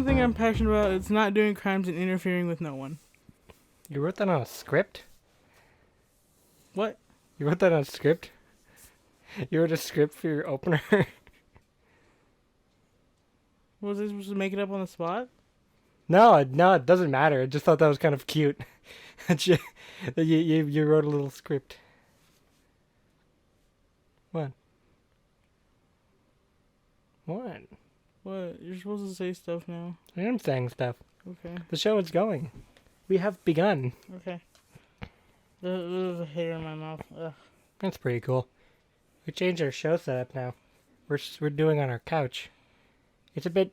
one thing I'm passionate about, it's not doing crimes and interfering with no one. You wrote that on a script? What? You wrote that on a script? You wrote a script for your opener? Was I supposed to make it up on the spot? No, it doesn't matter. I just thought that was kind of cute. That you wrote a little script. What? What? What? You're supposed to say stuff now. I am saying stuff. Okay. The show is going. We have begun. Okay. There's a hair in my mouth. Ugh. That's pretty cool. We changed our show setup now. We're doing on our couch. It's a bit...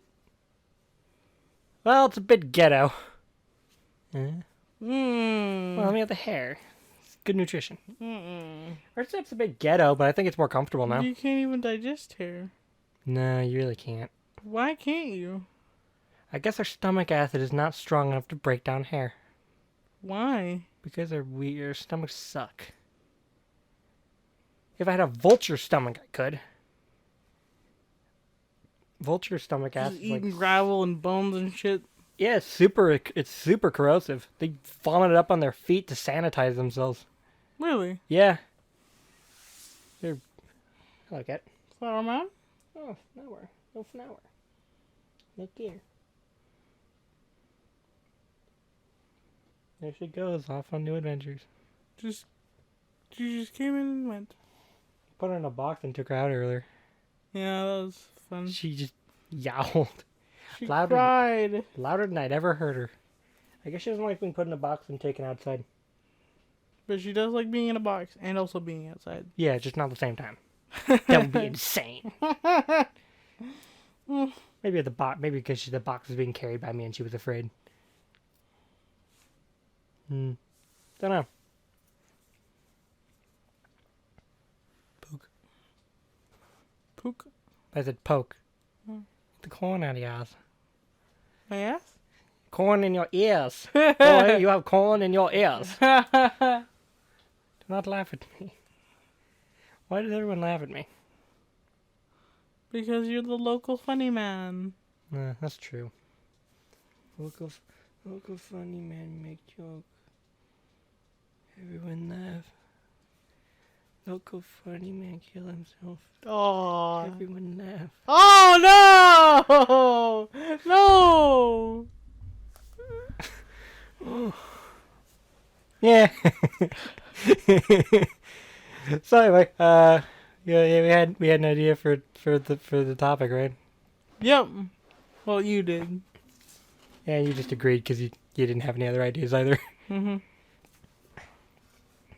Well, it's a bit ghetto. Well, we have the hair. It's good nutrition. Our setup's a bit ghetto, but I think it's more comfortable now. You can't even digest hair. No, you really can't. Why can't you? I guess our stomach acid is not strong enough to break down hair. Why? Because our stomachs suck. If I had a vulture stomach, I could. Vulture stomach Just acid. eating gravel and bones and shit. Yeah, it's super corrosive. They vomit it up on their feet to sanitize themselves. Really? Yeah. I like it. Flower man? Oh, flower. No flower. Look here. There she goes, off on new adventures. She just came in and went. Put her in a box and took her out earlier. Yeah, that was fun. She just yowled. She louder, cried. Louder than I'd ever heard her. I guess she doesn't like being put in a box and taken outside. But she does like being in a box and also being outside. Yeah, just not at the same time. That would be insane. Maybe because the box was being carried by me and she was afraid. Don't know. Pook. I said poke. The corn out of your eyes. My ass? Corn in your ears. Boy, you have corn in your ears. Do not laugh at me. Why does everyone laugh at me? Because you're the local funny man. That's true. Local funny man make joke. Everyone laugh. Local funny man kill himself. Oh. Everyone laugh. Oh no! No! Yeah. So anyway, yeah, we had an idea for the topic, right? Yep. Well, you did. Yeah, you just agreed because you didn't have any other ideas either. Mhm.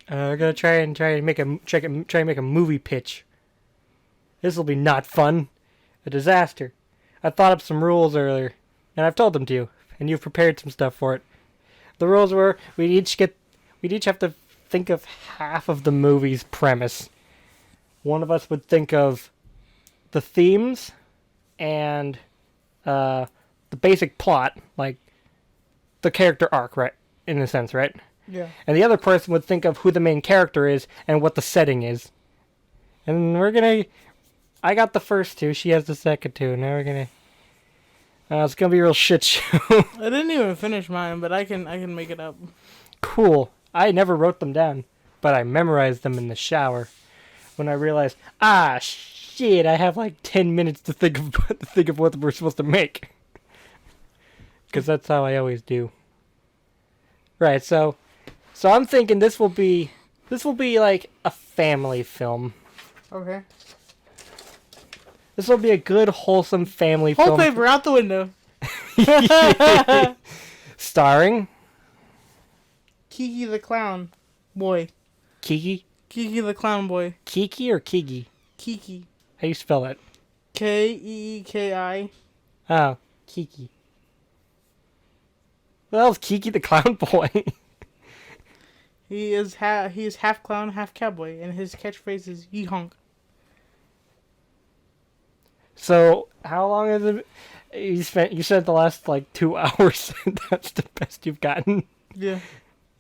We're gonna try and make a movie pitch. This will be not fun, a disaster. I thought up some rules earlier, and I've told them to you, and you've prepared some stuff for it. The rules were we'd each have to think of half of the movie's premise. One of us would think of the themes and the basic plot, like the character arc, right? In a sense, right? Yeah. And the other person would think of who the main character is and what the setting is. And I got the first two, she has the second two. Now we're gonna... it's gonna be a real shit show. I didn't even finish mine, but I can make it up. Cool. I never wrote them down, but I memorized them in the shower. When I realized, shit, I have like 10 minutes to think of what we're supposed to make. Because that's how I always do. Right, so I'm thinking this will be like a family film. Okay. This will be a good, wholesome family film. Whole paper out the window. Starring Kiki the Clown Boy. Kiki? Kiki the Clown Boy. Kiki or Kiki? Kiki. How do you spell it? Keeki. Oh, Kiki. What else? Kiki the Clown Boy. He is half clown, half cowboy, and his catchphrase is "Yee honk." So, how long has it? You spent the last like 2 hours. That's the best you've gotten. Yeah.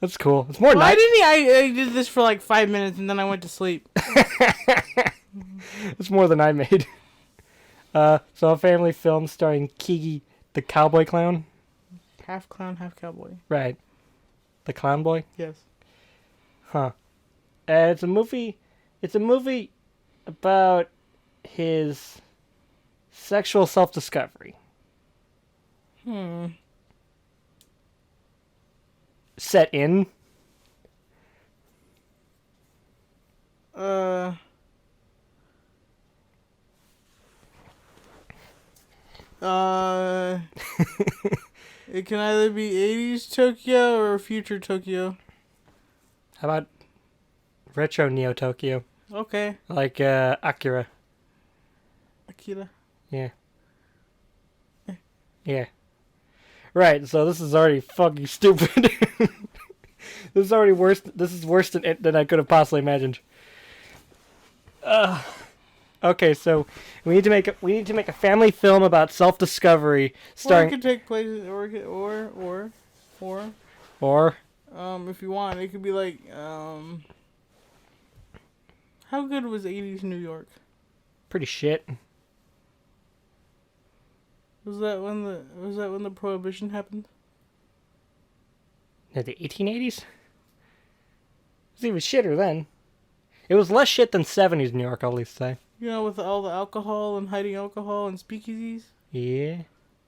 That's cool. It's more. Why didn't I did this for like 5 minutes and then I went to sleep. It's more than I made. So a family film starring Kiki The cowboy clown? Half clown, half cowboy. Right. The clown boy? Yes. Huh. It's a movie. It's a movie about his sexual self-discovery. Set in. It can either be 80s Tokyo or future Tokyo. How about retro Neo Tokyo? Okay. Like Akira. Akira. Yeah. Yeah. Right, so this is already fucking stupid. This is already worse. This is worse than I could have possibly imagined. Okay, so we need to make a family film about self-discovery Or it starring could take place, or if you want, it could be like, how good was 80s New York? pretty shit. Was that when the Prohibition happened? The 1880s? It was even shitter then. It was less shit than 70s New York, I'll at least say. You know, with all the alcohol and hiding alcohol and speakeasies? Yeah.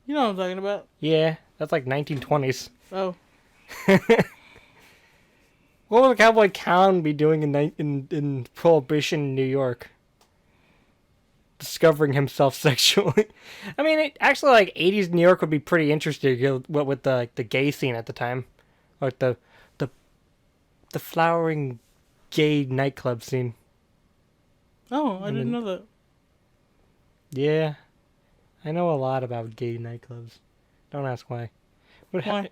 You know what I'm talking about. Yeah, that's like 1920s. Oh. What would a cowboy clown be doing in Prohibition New York? Discovering himself sexually. I mean, actually, like 80s New York would be pretty interesting. What with the gay scene at the time, like the flowering gay nightclub scene. Oh, I didn't know that. Yeah, I know a lot about gay nightclubs. Don't ask why. Why?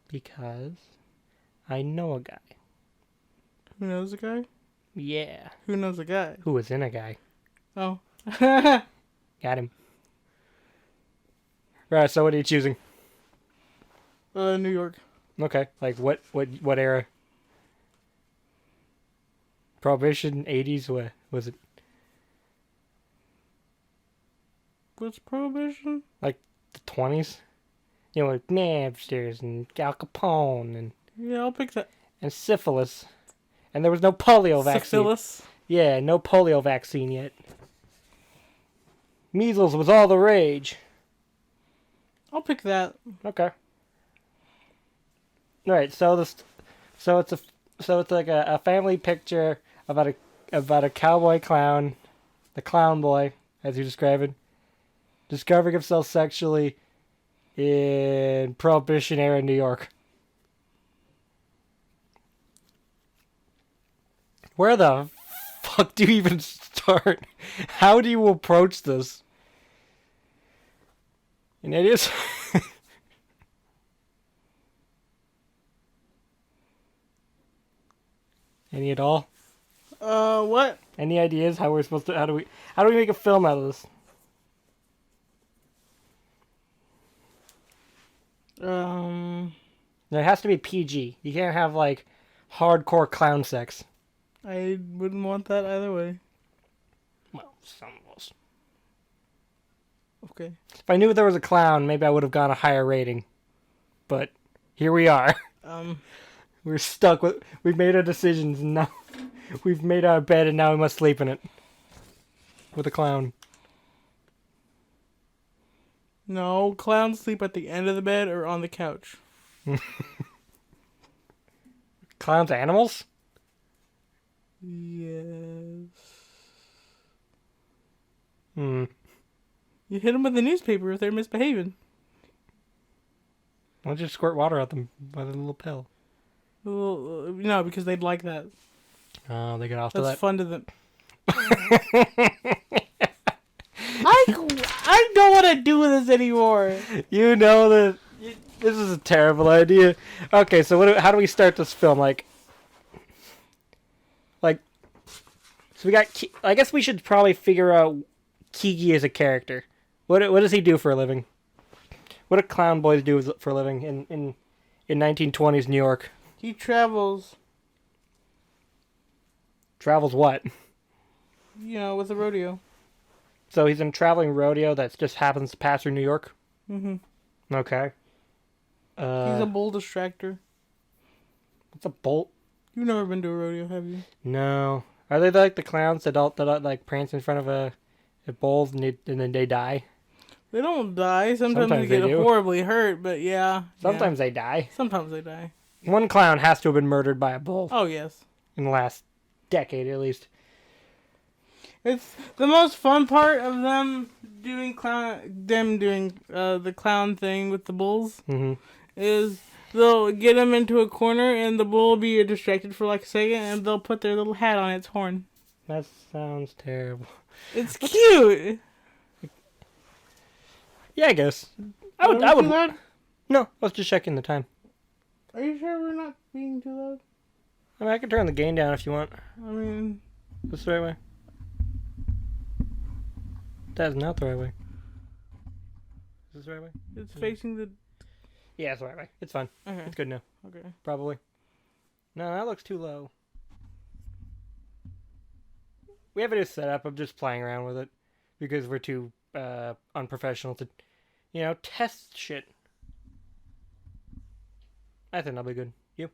Because I know a guy. Who knows a guy? Yeah. Who knows a guy? Who was in a guy? Oh. Got him. Right, so what are you choosing? New York. Okay, like what era? Prohibition, 80s, what was it? What's Prohibition? Like the 20s? You know, with Napsters and Al Capone and Yeah, I'll pick that. syphilis. And there was no polio vaccine. Syphilis. Yeah, no polio vaccine yet. Measles was all the rage. I'll pick that. Okay. Alright, so it's like a family picture about a cowboy clown, the clown boy, as you describe it, discovering himself sexually in Prohibition era New York. Where the fuck do you even start? How do you approach this? Any ideas? Any at all? What? Any ideas how we're supposed to? How do we make a film out of this? It has to be PG. You can't have like hardcore clown sex. I wouldn't want that either way. Well, some of us. Okay. If I knew there was a clown, maybe I would have gone a higher rating. But here we are. We're stuck with. We've made our decisions, and now we've made our bed, and now we must sleep in it with a clown. No, clowns sleep at the end of the bed or on the couch. Clowns, animals? Yes. Hmm. You hit them with a newspaper if they're misbehaving. Why don't you squirt water at them with a little pill? Well, no, because they'd like that. Oh, they get off to That's that. fun to them. I don't want to do this anymore. You know that this is a terrible idea. Okay, so how do we start this film? So we got. I guess we should probably figure out Kiki as a character. What does he do for a living? What do clown boys do for a living in 1920s New York? He travels, Travels what? with a rodeo. So he's in a traveling rodeo that just happens to pass through New York. Mm-hmm. Okay. He's a bull distractor. What's a bolt? You've never been to a rodeo, have you? No. Are they like the clowns that like prance in front of a bulls and then they die? They don't die. Sometimes they they get do. horribly hurt, but yeah. Sometimes they die. Sometimes they die. One clown has to have been murdered by a bull Oh, yes. in the last decade at least. It's the most fun part of them doing the clown thing with the bulls Mm-hmm. is they'll get him into a corner and the bull will be distracted for like a second and they'll put their little hat on its horn. That sounds terrible. It's cute. Yeah, I guess. I would. Do that? No, I was just checking the time. Are you sure we're not being too loud? I mean, I can turn the gain down if you want. I mean, This the right way? That's not the right way. Is this the right way? it's facing the. Yeah, it's the right way. It's fine. Okay. It's good now. Okay. Probably. No, that looks too low. We have it as set up. I'm just playing around with it because we're too unprofessional to, test shit. I think that'll be good. You?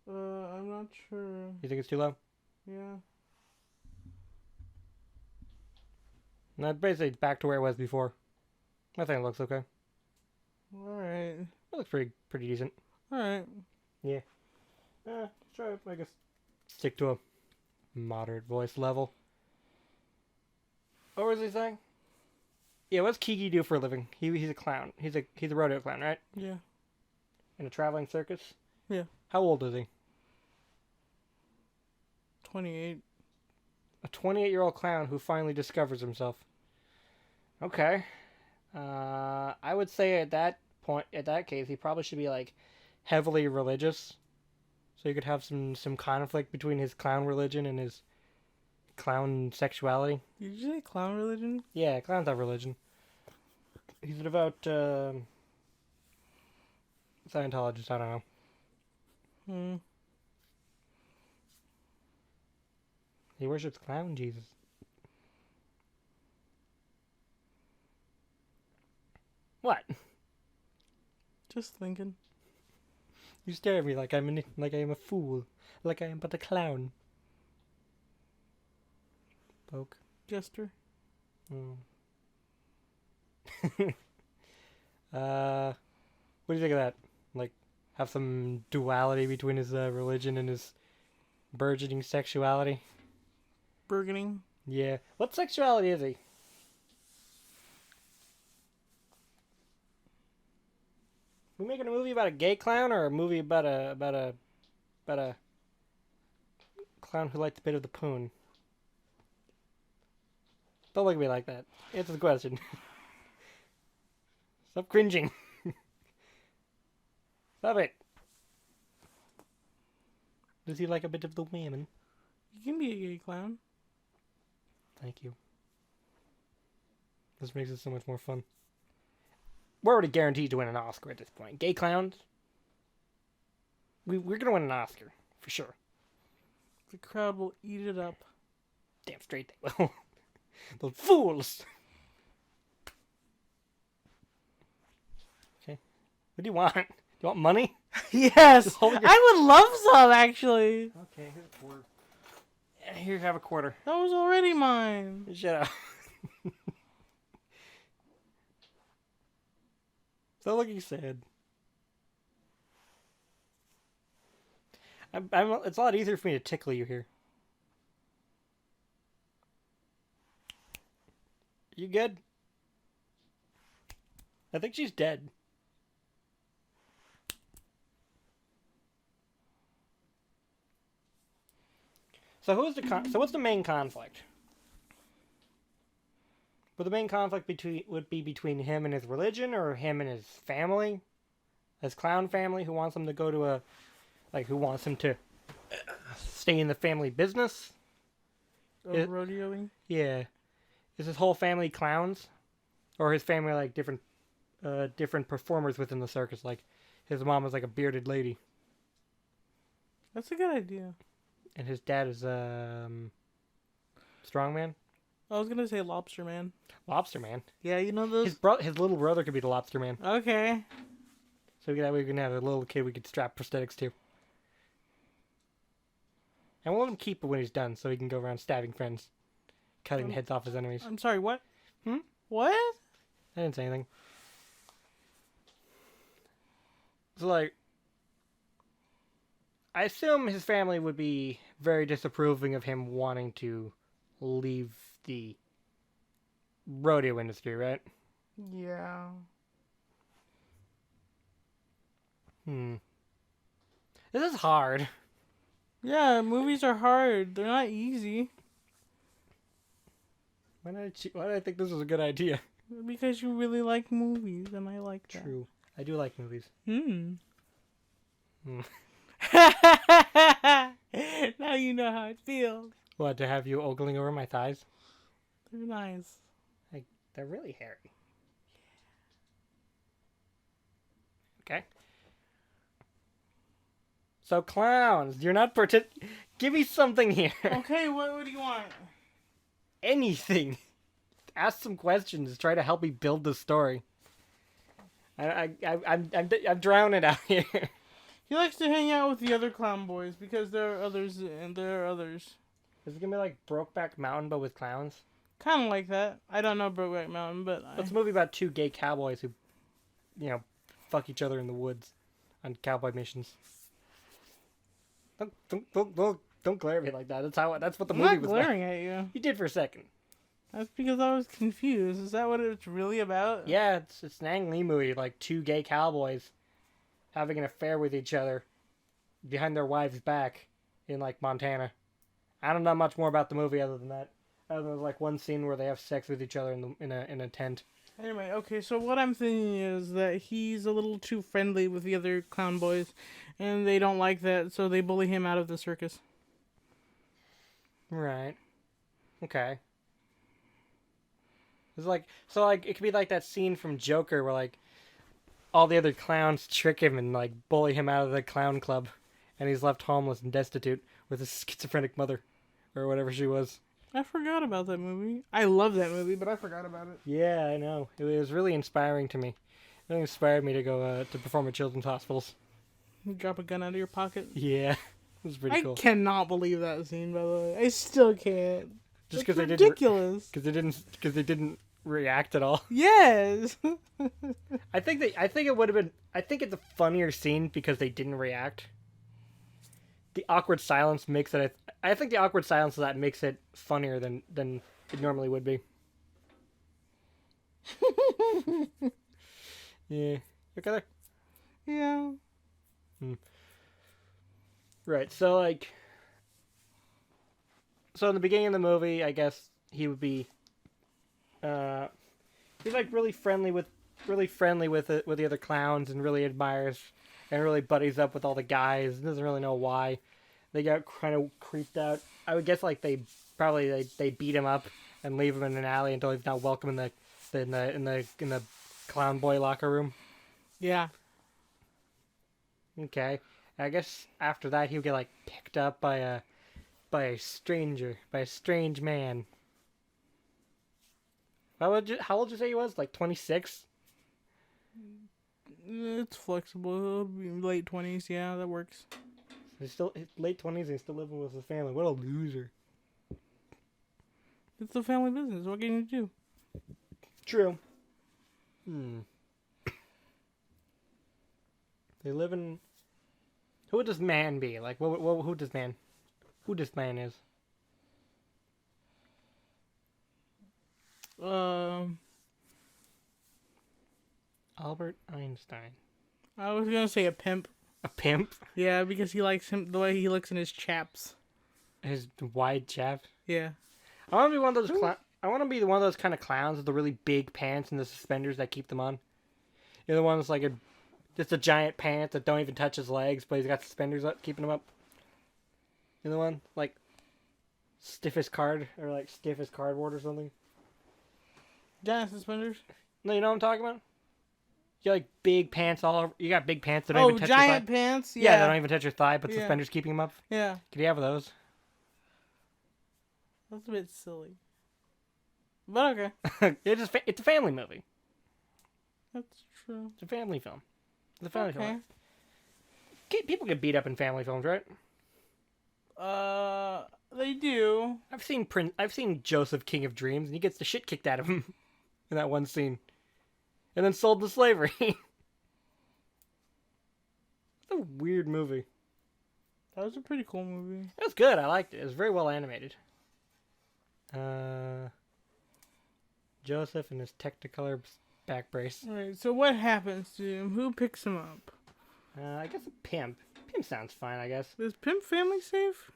I'm not sure. You think it's too low? Yeah. No, basically it's back to where it was before. I think it looks okay. Alright. It looks pretty decent. Alright. Try, I guess, stick to a moderate voice level. What was he saying? Yeah, what's Kiki do for a living? He's a clown. He's a rodeo clown, right? Yeah. In a traveling circus? Yeah. How old is he? 28. A 28-year-old clown who finally discovers himself. Okay. I would say at that case, he probably should be like heavily religious. So you could have some conflict between his clown religion and his clown sexuality. Did you say clown religion? Yeah, clowns have religion. He's a devout Scientologist, I don't know. He worships clown Jesus. What? Just thinking. You stare at me like I am a fool, like I am but a clown. Poke. Jester. What do you think of that? Like, have some duality between his religion and his burgeoning sexuality? Burgeoning. Yeah. What sexuality is he? We making a movie about a gay clown or a movie about a clown who liked a bit of the poon? Don't look at me like that. Answer the question. Stop cringing. Stop it. Does he like a bit of the women? You can be a gay clown. Thank you. This makes it so much more fun. We're already guaranteed to win an Oscar at this point. Gay clowns? We're going to win an Oscar, for sure. The crowd will eat it up. Damn straight they will. Those fools! Okay. What do you want? Do you want money? Yes! Hold your- I would love some, actually. Okay, here's a quarter. Here, have a quarter. That was already mine. Shut up. Stop looking sad. It's a lot easier for me to tickle you here. You good? I think she's dead. So what's the main conflict? Would the main conflict be between him and his religion, or him and his family, his clown family, who wants him to go to who wants him to stay in the family business? Rodeoing? Yeah. Is his whole family clowns? Or his family like different performers within the circus? Like his mom is like a bearded lady. That's a good idea. And his dad is strongman? I was gonna say Lobster Man. Lobster Man. Yeah, you know those. His little brother could be the Lobster Man. Okay. So we can have a little kid we could strap prosthetics to. And we'll let him keep it when he's done, so he can go around stabbing friends, cutting heads off his enemies. I'm sorry. What? Hmm? What? I didn't say anything. So, like, I assume his family would be very disapproving of him wanting to leave the rodeo industry, right? Yeah. This is hard. Yeah, movies are hard. They're not easy. Why did I think this was a good idea? Because you really like movies, and I like that. True. I do like movies. Hmm. Hmm. Now you know how it feels. What, to have you ogling over my thighs? They're nice. They're really hairy. Okay. So clowns, you're not give me something here. Okay, what do you want? Anything. Ask some questions. Try to help me build the story. I'm drowning out here. He likes to hang out with the other clown boys because there are others, and there are others. Is it gonna be like Brokeback Mountain but with clowns? Kind of like that. I don't know Brokeback Mountain, but It's a movie about two gay cowboys who, fuck each other in the woods on cowboy missions. Don't glare at me like that. That's what the I'm movie not was glaring about. at you. You did for a second. That's because I was confused. Is that what it's really about? Yeah, it's an Ang Lee movie, like two gay cowboys having an affair with each other behind their wives' back in like Montana. I don't know much more about the movie other than that. Other than like one scene where they have sex with each other in a tent. Anyway, okay, so what I'm thinking is that he's a little too friendly with the other clown boys, and they don't like that, so they bully him out of the circus. Right. Okay. It's like it could be like that scene from Joker where like all the other clowns trick him and like bully him out of the clown club, and he's left homeless and destitute with his schizophrenic mother, or whatever she was. I forgot about that movie. I love that movie, but I forgot about it. Yeah, I know. It was really inspiring to me. It really inspired me to go to perform at children's hospitals. You drop a gun out of your pocket. Yeah, it was pretty cool. I cannot believe that scene, by the way. I still can't. Just because they ridiculous. Because they didn't react at all. Yes. I think it would have been. I think it's a funnier scene because they didn't react. The awkward silence makes it. I think the awkward silence of that makes it funnier than it normally would be. Yeah. Okay there. Yeah. Right. So in the beginning of the movie, I guess he would be. He's like really friendly with the other clowns and really admires and really buddies up with all the guys. Doesn't really know why. They got kind of creeped out. I would guess like they beat him up and leave him in an alley until he's not welcome in the clown boy locker room. Yeah. Okay. I guess after that he'll get like picked up by a strange man. How old did you say he was? Like 26? It's flexible. It'll be late 20s. Yeah, that works. He's still late 20s and he's still living with his family. What a loser. It's a family business. What can you do? True. They live in... Who would this man be? Like, who this man is? Albert Einstein. I was gonna say a pimp. A pimp? Yeah, because he likes him the way he looks in his chaps. His wide chaps? Yeah. I want to be one of those I want to be one of those kind of clowns with the really big pants and the suspenders that keep them on. You're the one that's like just a giant pants that don't even touch his legs, but he's got suspenders up keeping him up. You're the one like stiff as cardboard or something. Giant suspenders. No, you know what I'm talking about? You like big pants all over. You got big pants that don't even touch your thigh. Giant pants. Yeah, Yeah, they don't even touch your thigh, but suspenders keeping them up. Yeah. Could you have those? That's a bit silly. But okay. It's a family movie. That's true. It's a family film. It's a family Okay. film. People get beat up in family films, right? They do. I've seen Joseph, King of Dreams, and he gets the shit kicked out of him in that one scene, and then sold to slavery. It's a weird movie. That was a pretty cool movie. It was good. I liked it. It was very well animated. Joseph and his Technicolor back brace. Alright, so what happens to him? Who picks him up? I guess a pimp. Pimp sounds fine, I guess. Is Pimp Family safe?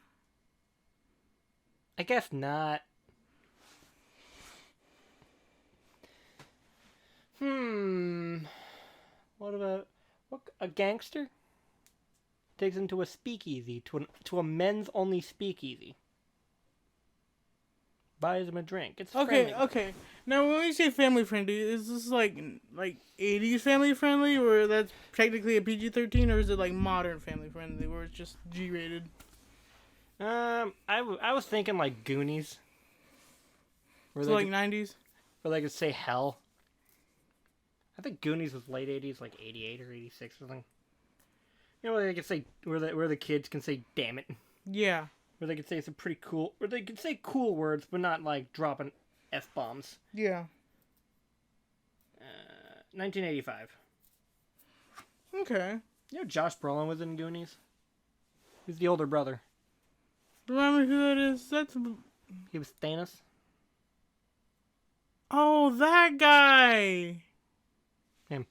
I guess not. What about a gangster takes him to a speakeasy, to a men's only speakeasy. Buys him a drink. It's Okay, friendly. okay. Now, when we say family friendly, is this like 80s family friendly, or that's technically a PG-13, or is it like modern family friendly, where it's just G-rated? I was thinking like Goonies. Where So they like could, 90s? where they could say hell. I think Goonies was late 80s, like 88 or 86 or something. You know, where they could say, where the kids can say "damn it," Yeah. where they could say some pretty cool, where they could say cool words, but not like dropping f-bombs. Yeah. 1985. Okay. You know, Josh Brolin was in Goonies. He's the older brother. Remember who that is? That's... He was Thanos. Oh, that guy! Him.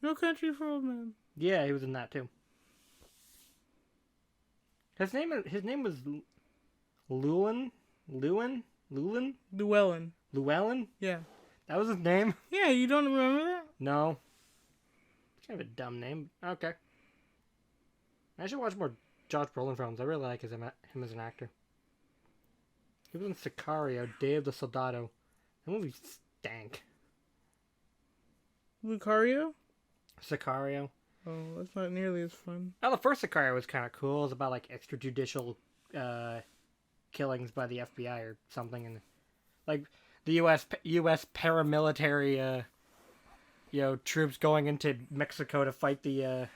No Country for Old Men. Yeah, he was in that too. His name was Llewellyn. Llewellyn. Llewellyn. Yeah. That was his name. Yeah, you don't remember that? No. It's kind of a dumb name. Okay. I should watch more Josh Brolin films. I really like him as an actor. He was in Sicario, Day of the Soldado. That movie stank. Lucario? Sicario. Oh, that's not nearly as fun. Oh, the first Sicario was kind of cool. It was about like extrajudicial killings by the FBI or something, and like the U.S. paramilitary, troops going into Mexico to fight the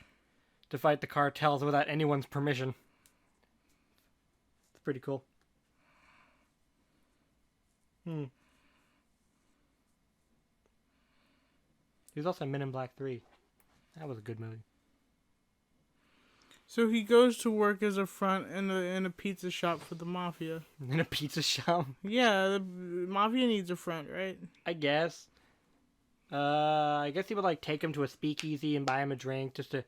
cartels without anyone's permission. It's pretty cool. He was also in Men in Black 3. That was a good movie. So he goes to work as a front in a pizza shop for the mafia. In a pizza shop. Yeah, the mafia needs a front, right? I guess. I guess he would like take him to a speakeasy and buy him a drink, just a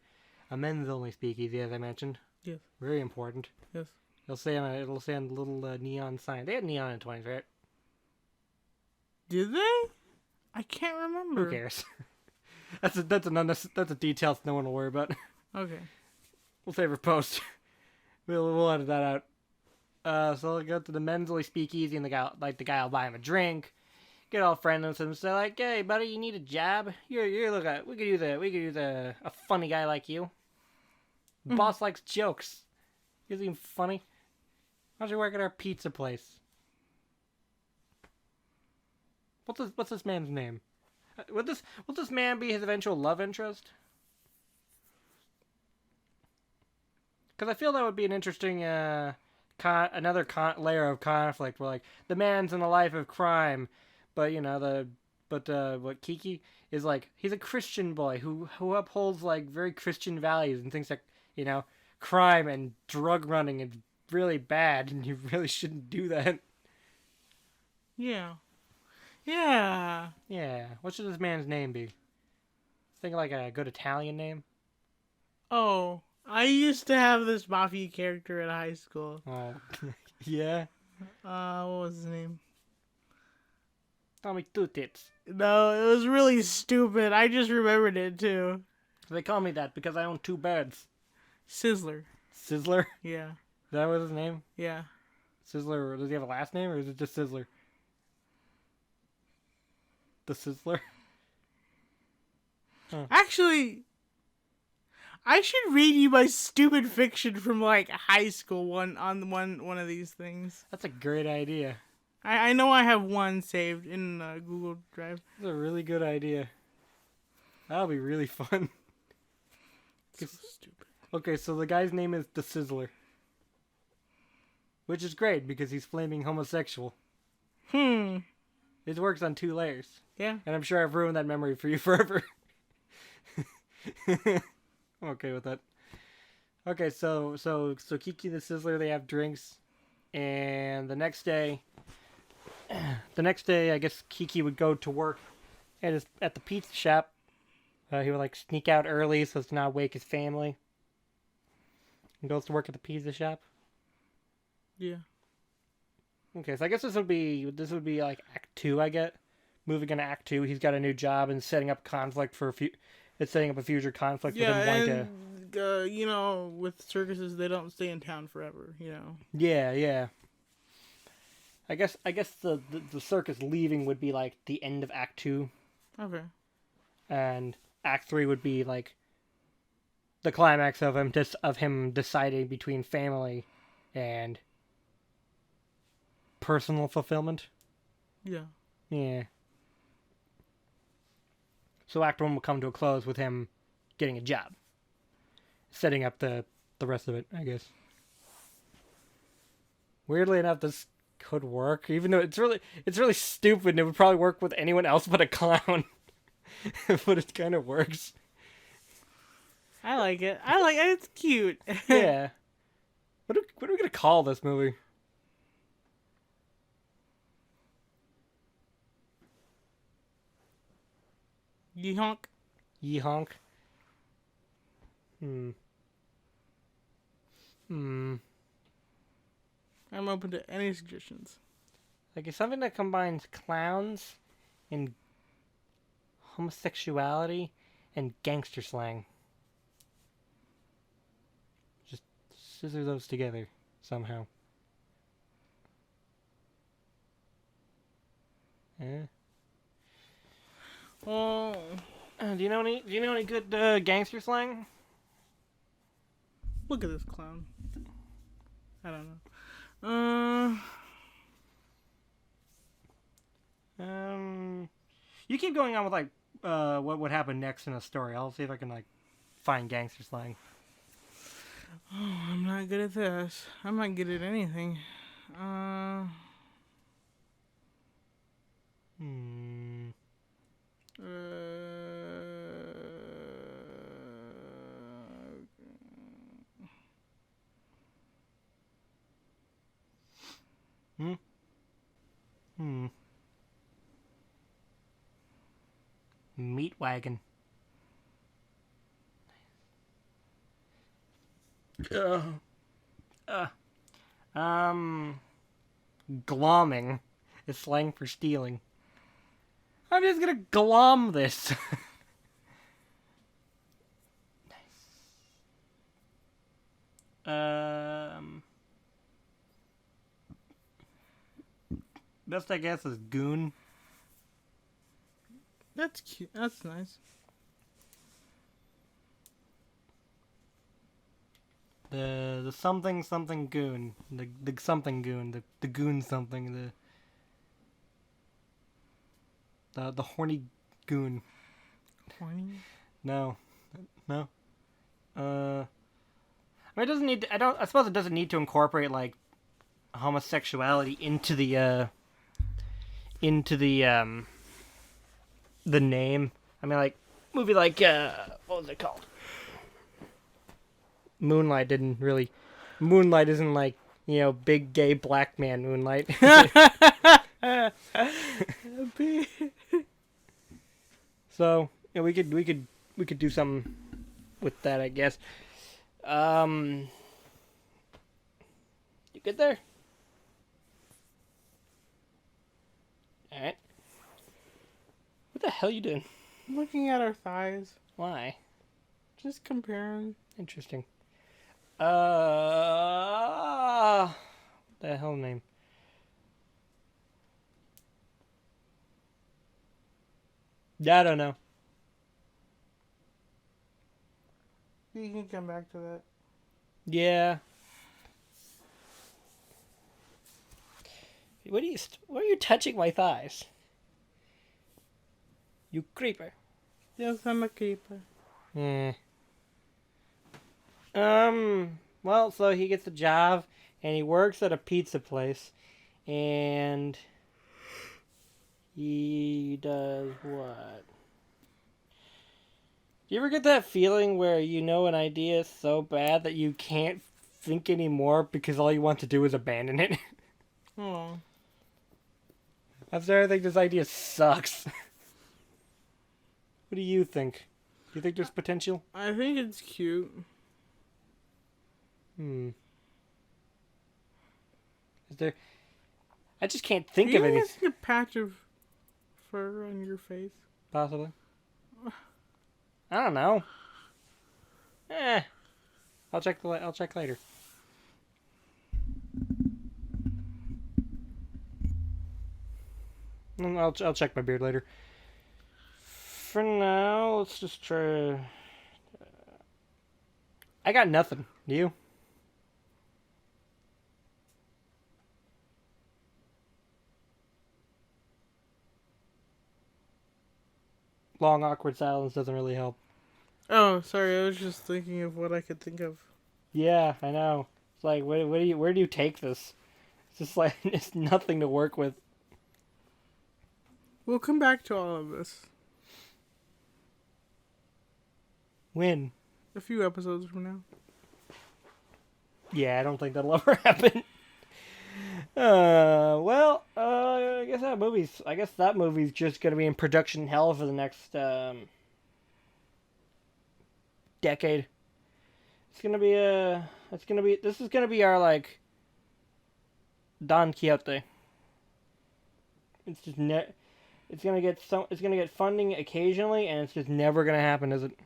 men's only speakeasy, as I mentioned. Yes. Very important. Yes. It'll say on the little neon sign. They had neon in the 20s, right? Did they? I can't remember. Who cares? that's a detail no one will worry about. Okay. We'll save for post. we'll edit that out. So they'll go to the men's only speakeasy, and the guy will buy him a drink. Get all friendly with him, and say like, "Hey, buddy, you need a job? You're look at we could use a funny guy like you. Boss likes jokes. He's even funny. Why don't you work at our pizza place? What's this man's name? Would this man be his eventual love interest? Because I feel that would be an interesting layer of conflict where like the man's in a life of crime, but what Kiki is like, he's a Christian boy who upholds like very Christian values and thinks that crime and drug running is really bad and you really shouldn't do that. Yeah. Yeah. Yeah. What should this man's name be? Think like a good Italian name. Oh, I used to have this mafia character at high school. Oh, yeah. What was his name? Tommy Two Tits. No, it was really stupid. I just remembered it too. They call me that because I own 2 beds. Sizzler. Sizzler? Yeah. Is that what his name? Yeah. Sizzler. Does he have a last name or is it just Sizzler? The Sizzler? Actually, I should read you my stupid fiction from like high school one of these things. That's a great idea. I know I have one saved in Google Drive. That's a really good idea. That'll be really fun. So stupid. Okay, so the guy's name is the Sizzler. Which is great because he's flaming homosexual. It works on 2 layers. Yeah. And I'm sure I've ruined that memory for you forever. I'm okay with that. Okay, so Kiki the Sizzler, they have drinks, and the next day, I guess Kiki would go to work at the pizza shop. He would like sneak out early so as to not wake his family. And goes to work at the pizza shop. Yeah. Okay, so I guess this would be like Act 2. I get moving into Act 2. He's got a new job and setting up conflict for it's setting up a future conflict with him wanting to. You know, with circuses, they don't stay in town forever. You know. Yeah. I guess the circus leaving would be like the end of Act 2. Okay. And Act 3 would be like the climax of him deciding between family and personal fulfillment. Yeah. Yeah. So Act 1 will come to a close with him getting a job. Setting up the rest of it, I guess. Weirdly enough, this could work, even though it's really stupid and it would probably work with anyone else but a clown. But it kind of works. I like it. It's cute. Yeah. What are we going to call this movie? Yeehonk. Yeehonk. I'm open to any suggestions. Like, it's something that combines clowns and homosexuality and gangster slang. Just scissor those together somehow. Yeah. Well, Do you know any good gangster slang? look at this clown. I don't know. You keep going on with like what would happen next in a story. I'll see if I can like find gangster slang. Oh, I'm not good at this. I'm not good at anything. Meat wagon. Glomming is slang for stealing. I'm just gonna glom this. Best I guess is goon. That's cute. That's nice. The something goon. The something goon. The goon something. The horny goon. Horny? No. I mean, it doesn't need to, I suppose it doesn't need to incorporate like homosexuality into the name. I mean, like movie like what was it called? Moonlight isn't like, you know, big gay black man Moonlight. So, yeah, we could do something with that, I guess. You good there? Alright. What the hell you doing? Looking at our thighs. Why? Just comparing. Interesting. The hell name? Yeah, I don't know. You can come back to that. Yeah. Why are you touching my thighs? You creeper. Yes, I'm a keeper. Hmm. Well, so he gets a job, and he works at a pizza place, and he does what? Do you ever get that feeling where you know an idea is so bad that you can't think anymore because all you want to do is abandon it? Oh. After I think this idea sucks. What do you think? Do you think there's potential? I think it's cute. Is there... I just can't think You of any... see a patch of fur on your face? Possibly. I don't know. I'll check later. I'll check my beard later. For now, let's just try. I got nothing. Do you? Long awkward silence doesn't really help. Oh, sorry. I was just thinking of what I could think of. Yeah, I know. It's like, where do you take this? It's just like it's nothing to work with. We'll come back to all of this When? a few episodes from now. Yeah, I don't think that'll ever happen. I guess that movie's just gonna be in production hell for the next decade. This is gonna be our like Don Quixote. It's just it's gonna get funding occasionally, and it's just never gonna happen, is it?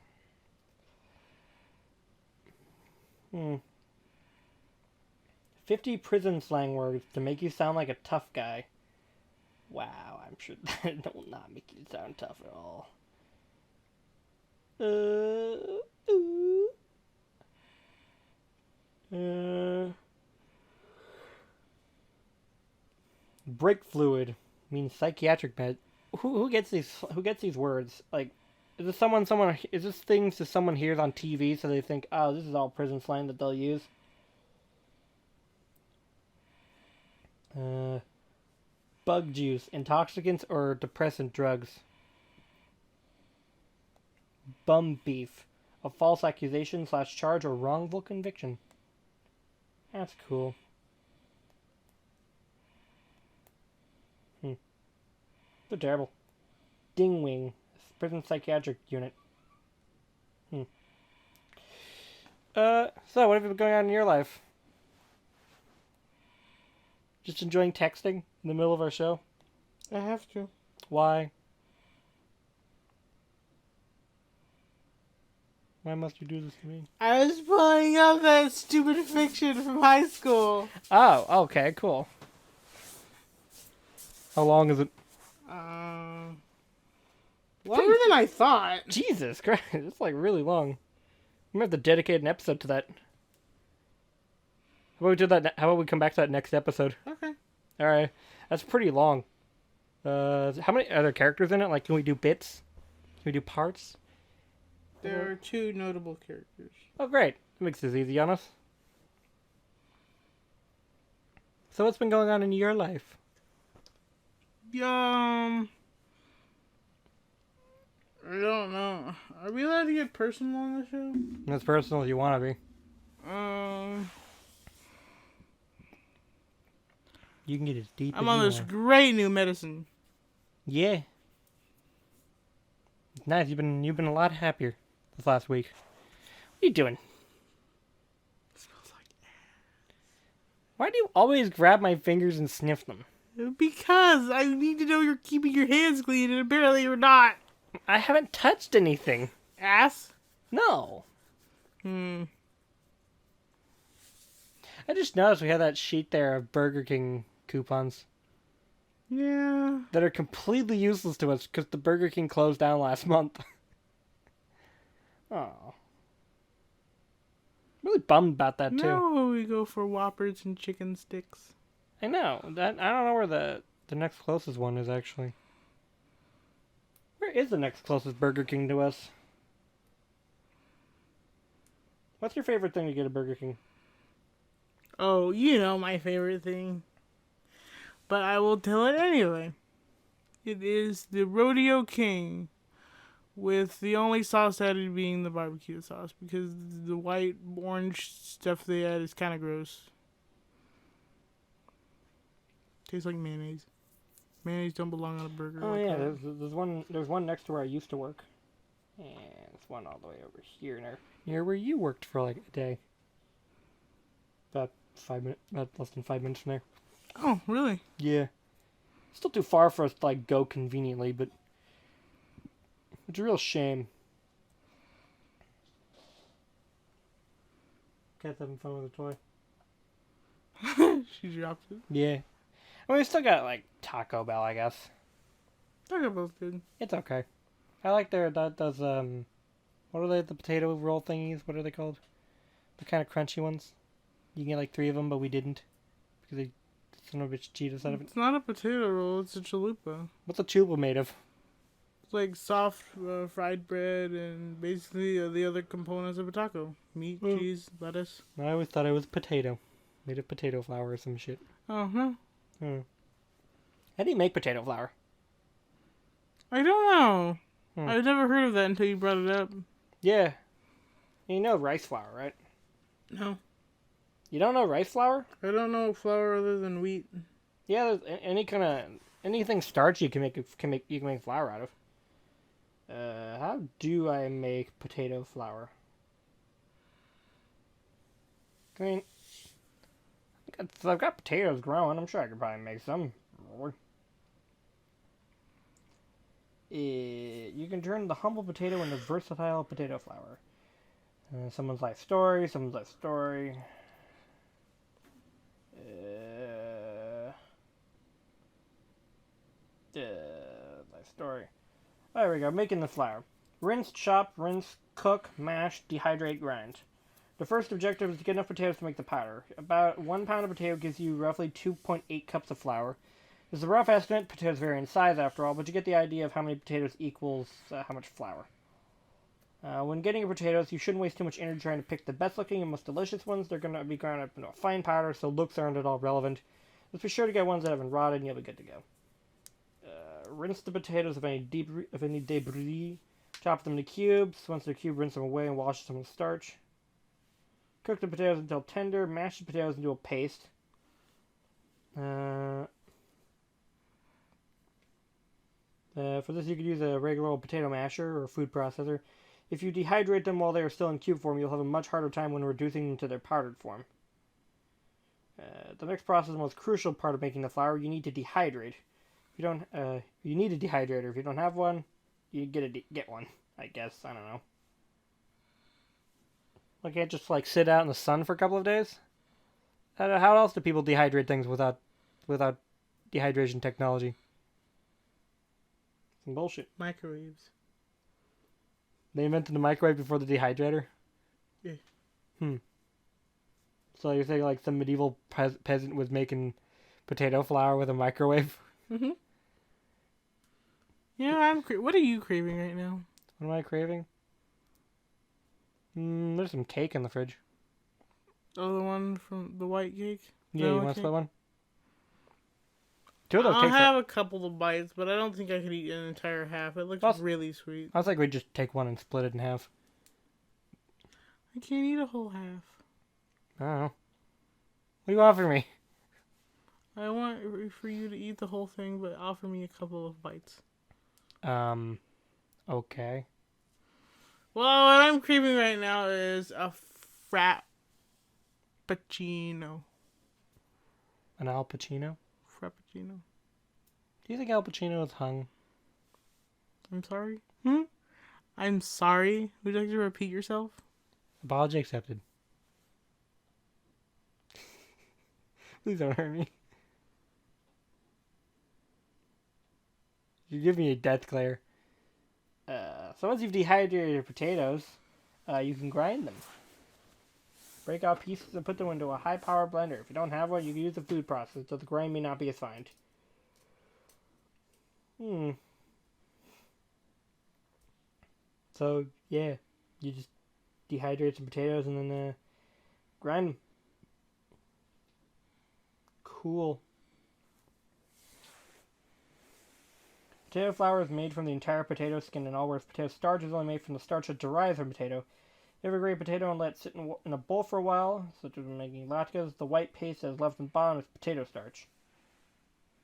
50 prison slang words to make you sound like a tough guy. Wow, I'm sure that will not make you sound tough at all. Brake fluid means psychiatric med. Who gets these words? Like, is this things that someone hears on TV so they think, oh, this is all prison slang that they'll use? Bug juice, intoxicants or depressant drugs. Bum beef, a false accusation / charge or wrongful conviction. That's cool. So terrible. Dingwing, prison psychiatric unit. So what have you been going on in your life? Just enjoying texting in the middle of our show? I have to. Why? Why must you do this to me? I was pulling up that stupid fiction from high school. Oh, okay, cool. How long is it? Longer than I thought. Jesus Christ, it's like really long. We have to dedicate an episode to that. How about we do that? How about we come back to that next episode? Okay. All right, that's pretty long. How many other characters in it? Like, can we do bits? Can we do parts? There are 2 notable characters. Oh, great! That makes this easy on us. So, what's been going on in your life? I don't know. Are we allowed to get personal on the show? As personal as you want to be. You can get as deep as I'm you on this want. great new medicine. Yeah. Nice. You've been a lot happier this last week. What are you doing? It smells like Why do you always grab my fingers and sniff them? because I need to know you're keeping your hands clean, and apparently you're not. I haven't touched anything. Ass? No. I just noticed we had that sheet there of Burger King coupons Yeah. that are completely useless to us because the Burger King closed down last month. Oh. Really bummed about that too. No, we go for Whoppers and chicken sticks. I know. That I don't know where the next closest one is actually. Where is the next closest Burger King to us? What's your favorite thing to get at Burger King? Oh, you know my favorite thing. But I will tell it anyway. It is the Rodeo King, with the only sauce added being the barbecue sauce, because the white orange stuff they add is kind of gross. Tastes like mayonnaise. Mayonnaise don't belong on a burger. Oh like yeah, that. there's one next to where I used to work, and there's one all the way over here near where you worked for like a day. About less than 5 minutes from there. Oh, really? Yeah, still too far for us to like go conveniently, but it's a real shame. Cat's having fun with a toy. She dropped it. Yeah, I mean, we still got like Taco Bell, I guess. Taco Bell's good. It's okay. I like those what are they, the potato roll thingies? What are they called? The kind of crunchy ones. You can get like 3 of them, but we didn't because they son of a bitch cheated us out of it. It's not a potato roll. It's a chalupa. What's a chupa made of? It's like soft fried bread and basically the other components of a taco: meat, cheese, lettuce. I always thought it was potato, made of potato flour or some shit. Oh no, How do you make potato flour? I don't know. Hmm. I've never heard of that until you brought it up. Yeah, you know rice flour, right? No, You don't know rice flour? I don't know flour other than wheat. Yeah, there's anything starchy you can make flour out of. How do I make potato flour? I mean, I've got potatoes growing. I'm sure I could probably make some. You can turn the humble potato into versatile potato flour. Someone's life story. Life story. There we go. Making the flour. Rinse, chop, cook, mash, dehydrate, grind. The first objective is to get enough potatoes to make the powder. About 1 pound of potato gives you roughly 2.8 cups of flour. This is a rough estimate. Potatoes vary in size after all, but you get the idea of how many potatoes equals how much flour. When getting your potatoes, you shouldn't waste too much energy trying to pick the best looking and most delicious ones. They're going to be ground up into a fine powder, so looks aren't at all relevant. Just be sure to get ones that haven't rotted and you'll be good to go. Rinse the potatoes of any debris. Chop them into cubes. Once they're cubed, rinse them away and wash them with starch. Cook the potatoes until tender. Mash the potatoes into a paste. For this, you could use a regular old potato masher or food processor. If you dehydrate them while they are still in cube form, you'll have a much harder time when reducing them to their powdered form. The next process, the most crucial part of making the flour, you need to dehydrate. If you don't, you need a dehydrator. If you don't have one, you get one. I guess, I don't know. I can't just like sit out in the sun for a couple of days. How else do people dehydrate things without dehydration technology? Some bullshit. Microwaves. They invented the microwave before the dehydrator? Yeah. So you're saying like some medieval peasant was making potato flour with a microwave? Mm-hmm. Yeah, what are you craving right now? What am I craving? There's some cake in the fridge. Oh, the one from the white cake? Yeah, you want cake? that one? Two of those I'll cakes have a couple of bites, but I don't think I could eat an entire half. It looks really sweet. I was like, we'd just take one and split it in half. I can't eat a whole half. I don't know. What do you want from me? I want for you to eat the whole thing, but offer me a couple of bites. Okay. Well, what I'm craving right now is a frappuccino. An Al Pacino? Frappuccino. Do you think Al Pacino is hung? I'm sorry? I'm sorry? Would you like to repeat yourself? Apology accepted. Please don't hurt me. You give me a death glare. So once you've dehydrated your potatoes, you can grind them. Break out pieces and put them into a high-power blender. If you don't have one, you can use a food processor, so the grain may not be as fine. So, yeah. You just dehydrate some potatoes and then grind them. Cool. Potato flour is made from the entire potato skin and all, whereas potato starch is only made from the starch that derives from potato. You ever grate a potato and let it sit in a bowl for a while, such as when making latkes? The white paste that is left in the bottom is potato starch.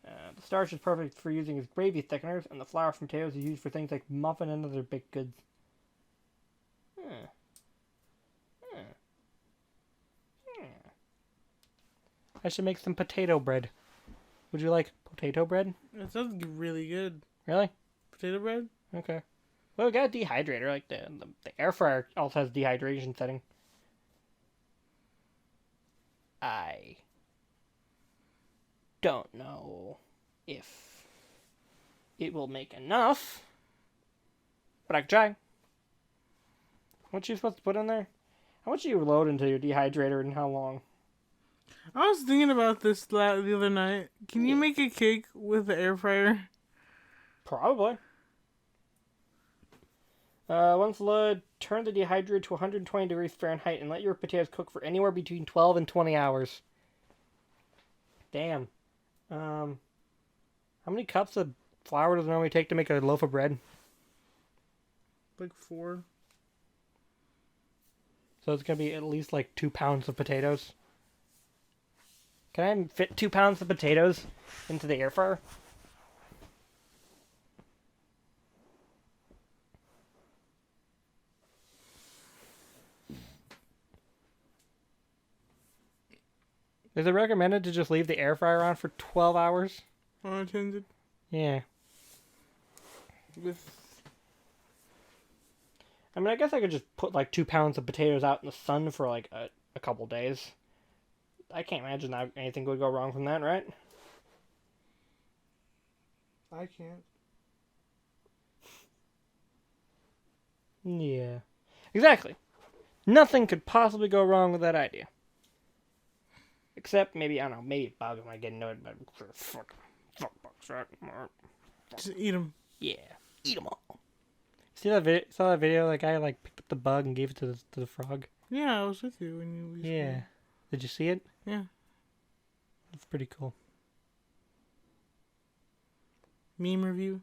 The starch is perfect for using as gravy thickeners, and the flour from potatoes is used for things like muffin and other baked goods. I should make some potato bread. Would you like potato bread? That sounds really good. Really? Potato bread? Okay. Well, we got a dehydrator. Like the air fryer also has dehydration setting. I don't know if it will make enough, but I can try. What you supposed to put in there? How much do you load into your dehydrator and how long? I was thinking about this the other night. Can you make a cake with the air fryer? Probably. Once loaded, turn the dehydrator to 120 degrees Fahrenheit and let your potatoes cook for anywhere between 12 and 20 hours. Damn. How many cups of flour does it normally take to make a loaf of bread? Like 4. So it's going to be at least like 2 pounds of potatoes. Can I fit 2 pounds of potatoes into the air fryer? Is it recommended to just leave the air fryer on for 12 hours? Unattended. Yeah. With. I mean, I guess I could just put like 2 pounds of potatoes out in the sun for like a couple days. I can't imagine that anything would go wrong from that, right? I can't. Yeah. Exactly. Nothing could possibly go wrong with that idea. Except maybe, I don't know, maybe a bug might get annoyed, but fuck bugs, right? Just eat them. Yeah. Eat them all. Saw that video? That guy like picked up the bug and gave it to the frog. Yeah, I was with you when you. Yeah. Did you see it? Yeah. That's pretty cool. Meme review.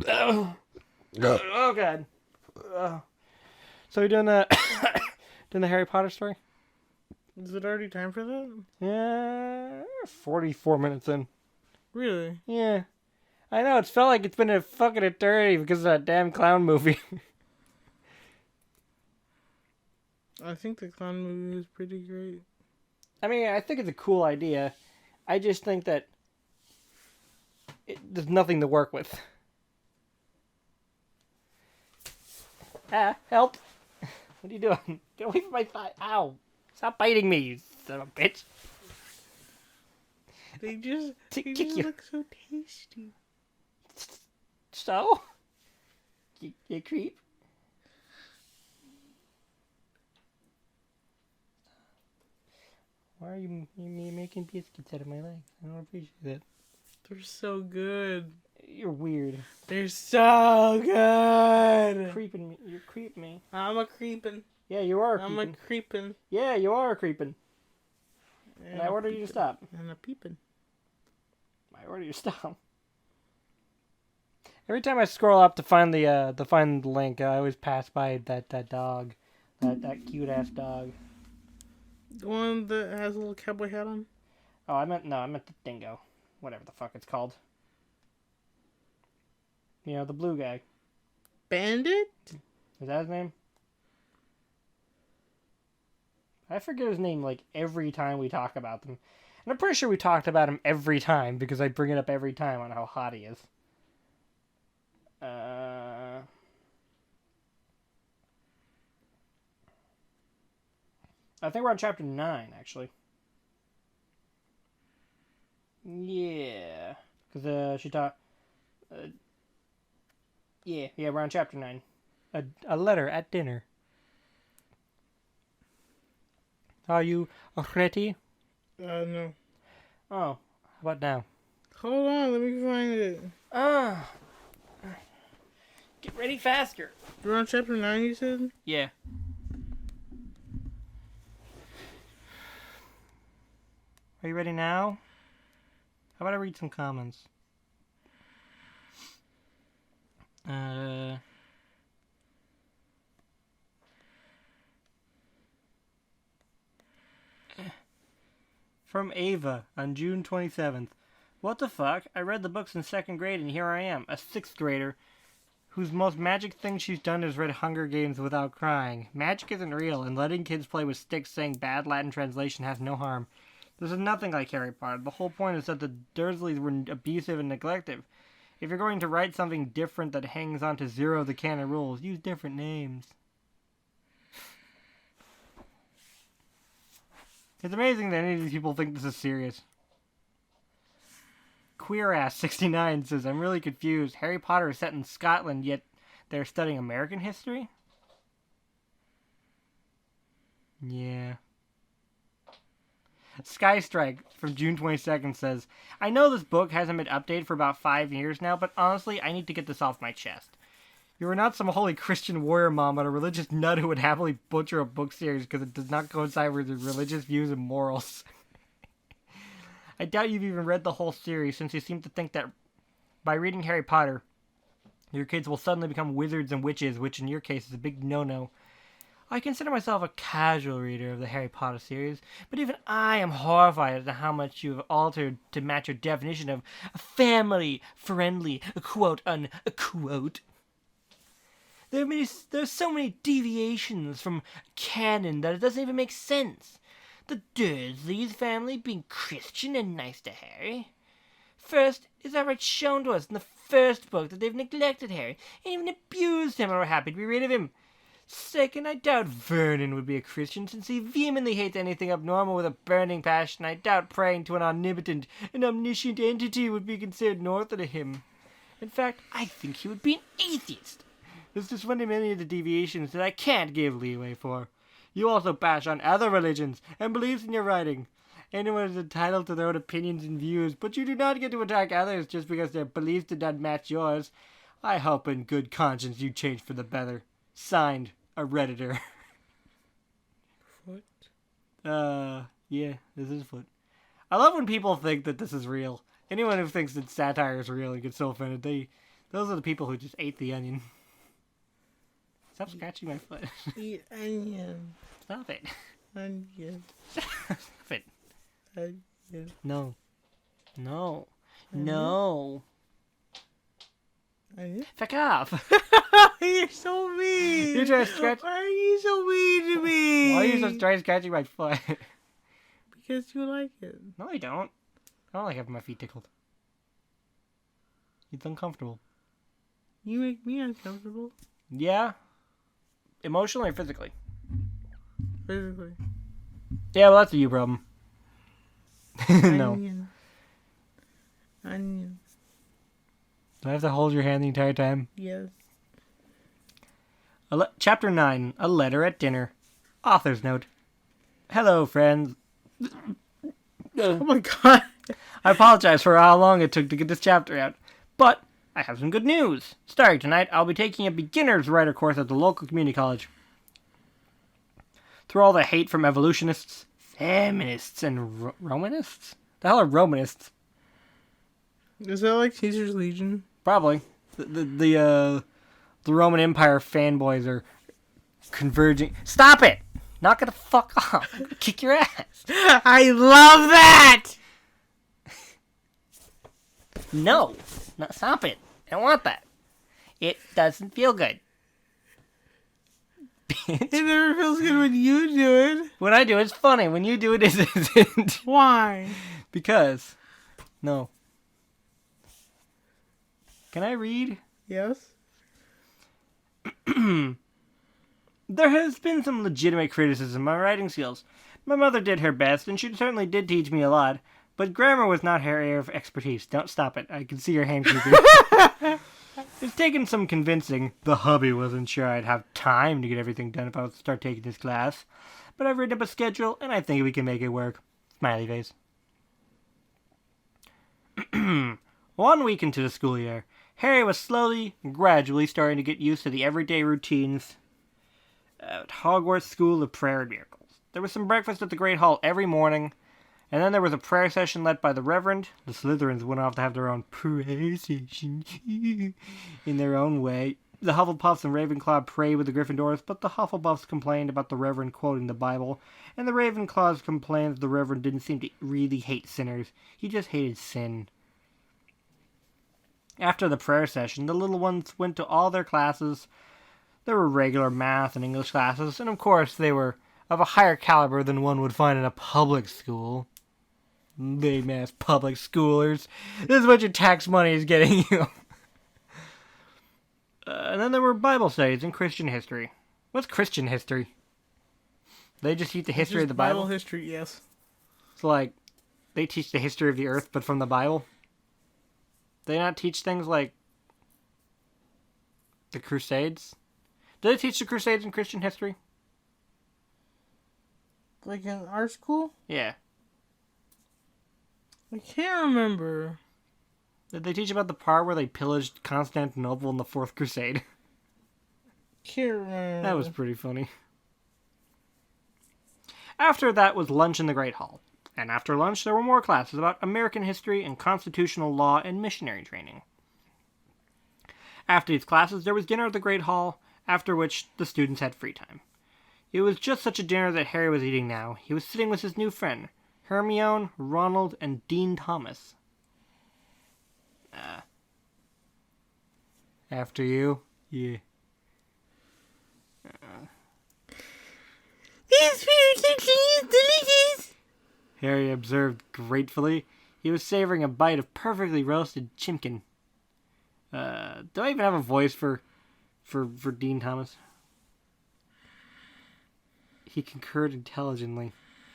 Oh god. So we're doing the doing the Harry Potter story? Is it already time for that? Yeah, 44 minutes in. Really? Yeah. I know, it's felt like it's been a fucking eternity because of that damn clown movie. I think the clown movie was pretty great. I mean, I think it's a cool idea. I just think that there's nothing to work with. Ah, help! What are you doing? Get away from my thigh! Ow! Stop biting me, you son of a bitch! They just Kick you. look so tasty. So? You creep? Why are you making biscuits out of my legs? I don't appreciate that. They're so good. You're weird. They're so good. Creeping me. You creep me. I'm a creeping. Yeah, you are I'm creeping. a creeping. Yeah, you are creeping. And I order you to stop. And a peeping. I order you to stop. Every time I scroll up to find the link, I always pass by that dog, that cute ass dog. The one that has a little cowboy hat on? Oh, I meant the dingo. Whatever the fuck it's called. You know, the blue guy. Bandit? Is that his name? I forget his name like every time we talk about them. And I'm pretty sure we talked about him every time because I bring it up every time on how hot he is. I think we're on chapter 9, actually. Yeah. Because she talked... Yeah, we're on chapter 9. A letter at dinner. Are you ready? No. Oh, how about now? Hold on, let me find it. Get ready faster. You're on chapter 9, you said? Yeah. Are you ready now? How about I read some comments? From Ava on June 27th. What the fuck? I read the books in 2nd grade and here I am, a 6th grader, whose most magic thing she's done is read Hunger Games without crying. Magic isn't real, and letting kids play with sticks saying bad Latin translation has no harm. This is nothing like Harry Potter. The whole point is that the Dursleys were abusive and neglectful. If you're going to write something different that hangs on to zero of the canon rules, use different names. It's amazing that any of these people think this is serious. Queerass69 says, I'm really confused. Harry Potter is set in Scotland, yet they're studying American history? Yeah. Skystrike from June 22nd says, I know this book hasn't been updated for about 5 years now, but honestly, I need to get this off my chest. You are not some holy Christian warrior mom, but a religious nut who would happily butcher a book series because it does not coincide with your religious views and morals. I doubt you've even read the whole series, since you seem to think that by reading Harry Potter, your kids will suddenly become wizards and witches, which in your case is a big no-no. I consider myself a casual reader of the Harry Potter series, but even I am horrified at how much you have altered to match your definition of a family-friendly, quote-unquote. There's so many deviations from canon that it doesn't even make sense. The Dursleys family being Christian and nice to Harry. First, is outright shown to us in the first book that they've neglected Harry and even abused him and are happy to be rid of him. Second, I doubt Vernon would be a Christian since he vehemently hates anything abnormal with a burning passion. I doubt praying to an omnipotent and omniscient entity would be considered normal to him. In fact, I think he would be an atheist. There's just one of many of the deviations that I can't give leeway for. You also bash on other religions and beliefs in your writing. Anyone is entitled to their own opinions and views, but you do not get to attack others just because their beliefs did not match yours. I hope in good conscience you change for the better. Signed, a Redditor. Foot? Yeah, this is Foot. I love when people think that this is real. Anyone who thinks that satire is real and gets so offended, those are the people who just ate the onion. Stop scratching my foot. Eat onion. Stop it. Onion. Stop it. Onion. No. No. No. Onion? Fuck off. You're so mean. You're trying to scratch. Why are you so mean to me? Why are you so trying scratching my foot? Because you like it. No, I don't. I don't like having my feet tickled. It's uncomfortable. You make me uncomfortable. Yeah? Emotionally or physically? Physically. Yeah, well, that's a you problem. No. Onion. Onion. Do I have to hold your hand the entire time? Yes. Chapter 9. A Letter at Dinner. Author's Note. Hello, friends. Oh my god. I apologize for how long it took to get this chapter out, but I have some good news. Starting tonight, I'll be taking a beginner's writer course at the local community college. Through all the hate from evolutionists, feminists, and Romanists? The hell are Romanists? Is that like Caesar's Legion? Probably. The Roman Empire fanboys are converging. Stop it! Knock it the fuck off. I'm gonna kick your ass. I love that! No, stop it. I don't want that. It doesn't feel good. Bitch. It never feels good when you do it. When I do it, it's funny. When you do it, it isn't. Why? Because. No. Can I read? Yes. There has been some legitimate criticism of my writing skills. My mother did her best, and she certainly did teach me a lot. But grammar was not her area of expertise. Don't stop it. I can see your hand creeping. It's taken some convincing. The hubby wasn't sure I'd have time to get everything done if I was to start taking this class. But I've written up a schedule, and I think we can make it work. Smiley face. 1 week into the school year, Harry was slowly, gradually starting to get used to the everyday routines at Hogwarts School of Prayer and Miracles. There was some breakfast at the Great Hall every morning, and then there was a prayer session led by the Reverend. The Slytherins went off to have their own prayer session in their own way. The Hufflepuffs and Ravenclaw prayed with the Gryffindors, but the Hufflepuffs complained about the Reverend quoting the Bible, and the Ravenclaws complained that the Reverend didn't seem to really hate sinners. He just hated sin. After the prayer session, the little ones went to all their classes. There were regular math and English classes, and of course they were of a higher caliber than one would find in a public school. Lame-ass public schoolers. This is what your tax money is getting you. And then there were Bible studies and Christian history. What's Christian history? They just teach the history of the Bible? Bible history, yes. It's like, they teach the history of the earth, but from the Bible? They not teach things like the Crusades? Do they teach the Crusades in Christian history? Like in our school? Yeah. I can't remember. Did they teach about the part where they pillaged Constantinople in the Fourth Crusade? Can't remember. That was pretty funny. After that was lunch in the Great Hall. And after lunch, there were more classes about American history and constitutional law and missionary training. After these classes, there was dinner at the Great Hall, after which the students had free time. It was just such a dinner that Harry was eating now. He was sitting with his new friend, Hermione, Ronald, and Dean Thomas. After you? Yeah. These food is delicious! Harry observed gratefully. He was savoring a bite of perfectly roasted chimkin. Do I even have a voice for Dean Thomas? He concurred intelligently.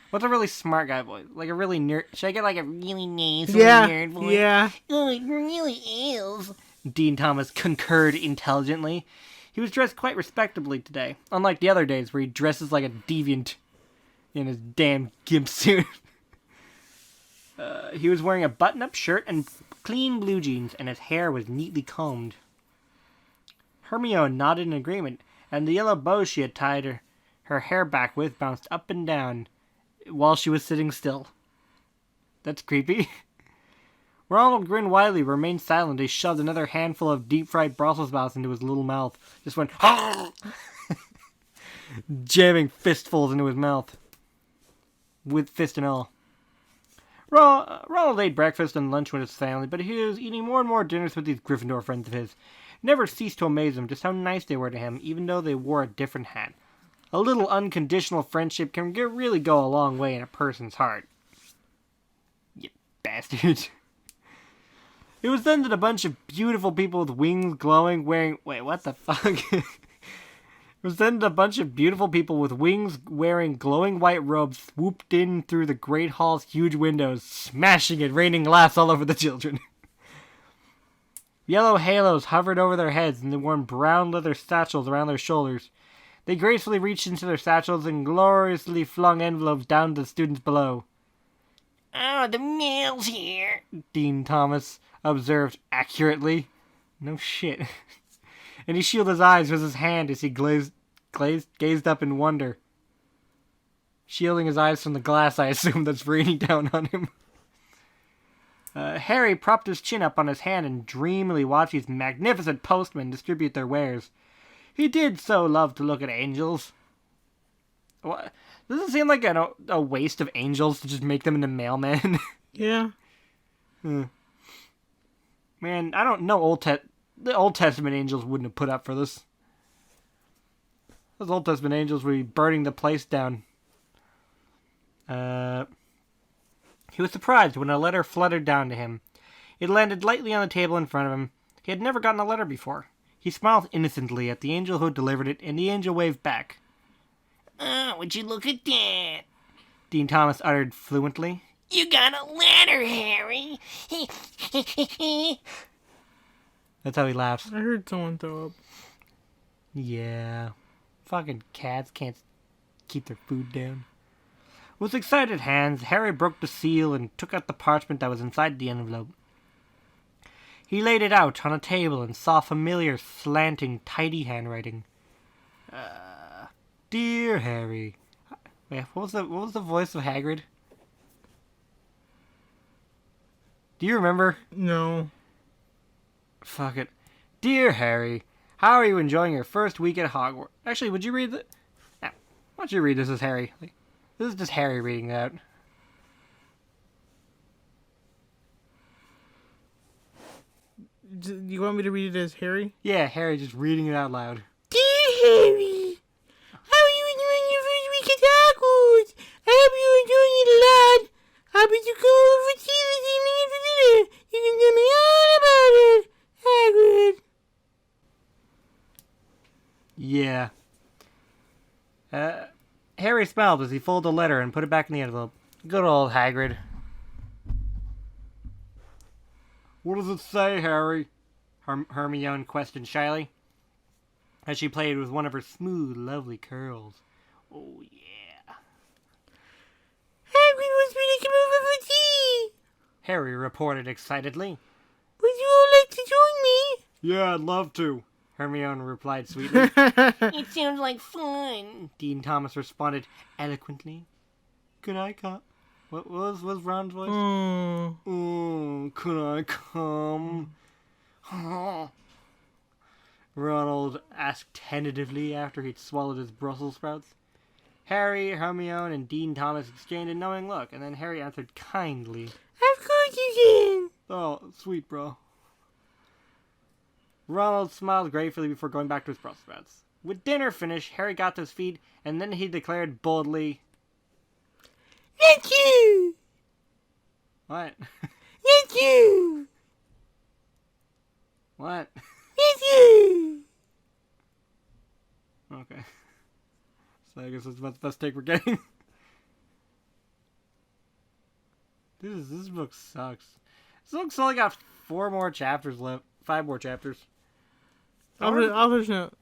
What's a really smart guy voice? Like a really nerd... Should I get like a really nice nerd voice? Yeah. Oh, it really is. Dean Thomas concurred intelligently. He was dressed quite respectably today, unlike the other days where he dresses like a deviant in his damn gimp suit. He was wearing a button-up shirt and clean blue jeans, and his hair was neatly combed. Hermione nodded in agreement, and the yellow bow she had tied her hair back with bounced up and down while she was sitting still. That's creepy. Ronald grinned widely, remained silent. He shoved another handful of deep-fried Brussels sprouts into his little mouth. Just went, jamming fistfuls into his mouth. With fist and all. Ronald ate breakfast and lunch with his family, but he was eating more and more dinners with these Gryffindor friends of his. It never ceased to amaze him just how nice they were to him, even though they wore a different hat. A little unconditional friendship can really go a long way in a person's heart. You bastards. It was then that a bunch of beautiful people with wings glowing, wearing... Wait, what the fuck? It was then that a bunch of beautiful people with wings wearing glowing white robes swooped in through the Great Hall's huge windows, smashing and raining glass all over the children. Yellow halos hovered over their heads, and they wore brown leather satchels around their shoulders. They gracefully reached into their satchels and gloriously flung envelopes down to the students below. "Oh, the mail's here," Dean Thomas observed accurately. No shit. And he shielded his eyes with his hand as he gazed up in wonder. Shielding his eyes from the glass, I assume, that's raining down on him. Harry propped his chin up on his hand and dreamily watched these magnificent postmen distribute their wares. He did so love to look at angels. What? Doesn't it seem like a waste of angels to just make them into mailmen? Yeah. Man, I don't know. The Old Testament angels wouldn't have put up for this. Those Old Testament angels would be burning the place down. He was surprised when a letter fluttered down to him. It landed lightly on the table in front of him. He had never gotten a letter before. He smiled innocently at the angel who delivered it, and the angel waved back. "Oh, would you look at that?" Dean Thomas uttered fluently. "You got a letter, Harry." That's how he laughs. I heard someone throw up. Yeah. Fucking cats can't keep their food down. With excited hands, Harry broke the seal and took out the parchment that was inside the envelope. He laid it out on a table and saw familiar, slanting, tidy handwriting. Dear Harry. Wait, what was the voice of Hagrid? Do you remember? No. Fuck it. Dear Harry, how are you enjoying your first week at Hogwarts? Actually, would you read the... Why don't you read this as Harry? This is just Harry reading that. You want me to read it as Harry? Yeah, Harry just reading it out loud. Dear Harry, how are you enjoying your first week at Hogwarts? I hope you're enjoying it a lot. I'll be to come over for tea this evening after dinner. You can tell me all about it, Hagrid. Yeah. Harry smiled as he folded the letter and put it back in the envelope. Good old Hagrid. What does it say, Harry? Hermione questioned shyly, as she played with one of her smooth, lovely curls. Oh, yeah. Hagrid wants me to come over for tea. Harry reported excitedly. Would you all like to join me? Yeah, I'd love to, Hermione replied sweetly. It sounds like fun, Dean Thomas responded eloquently. Could I come? What was Ron's voice? Could I come? Ronald asked tentatively after he'd swallowed his Brussels sprouts. Harry, Hermione, and Dean Thomas exchanged a knowing look, and then Harry answered kindly. Of course you can. Oh, sweet, bro. Ronald smiled gratefully before going back to his Brussels sprouts. With dinner finished, Harry got to his feet, and then he declared boldly, Thank you. What? Thank you. What? Thank you. Okay. So I guess that's about the best take we're getting. This book sucks. This book's only got 4 more chapters left. 5 more chapters. Author's note.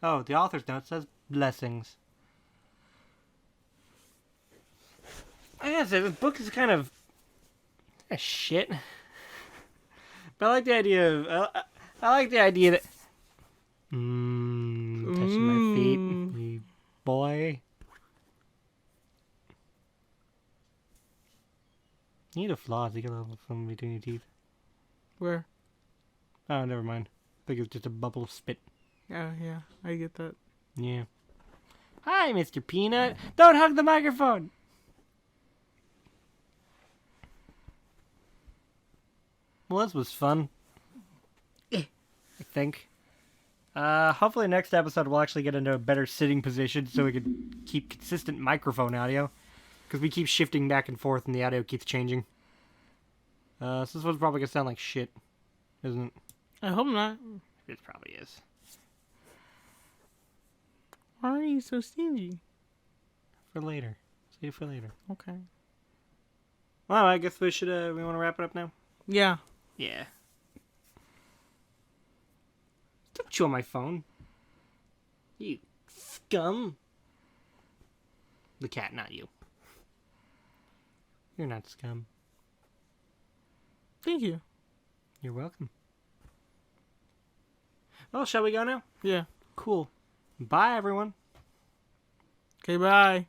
Oh, the author's note says blessings. I gotta say, this book is kind of shit. But I like the idea of... I like the idea that... touching my feet, you boy. You need a floss. You got something between your teeth. Where? Oh, never mind. I think it's just a bubble of spit. Oh, yeah. I get that. Yeah. Hi, Mr. Peanut. Don't hug the microphone. Well, this was fun. I think. Hopefully next episode we'll actually get into a better sitting position so we can keep consistent microphone audio. Because we keep shifting back and forth and the audio keeps changing. So this one's probably going to sound like shit. Isn't it? I hope not. It probably is. Why are you so stingy? For later. See you for later. Okay. Well, I guess we should, we want to wrap it up now? Yeah. Yeah. Don't chew on my phone. You scum. The cat, not you. You're not scum. Thank you. You're welcome. Well, shall we go now? Yeah. Cool. Bye, everyone. Okay, bye.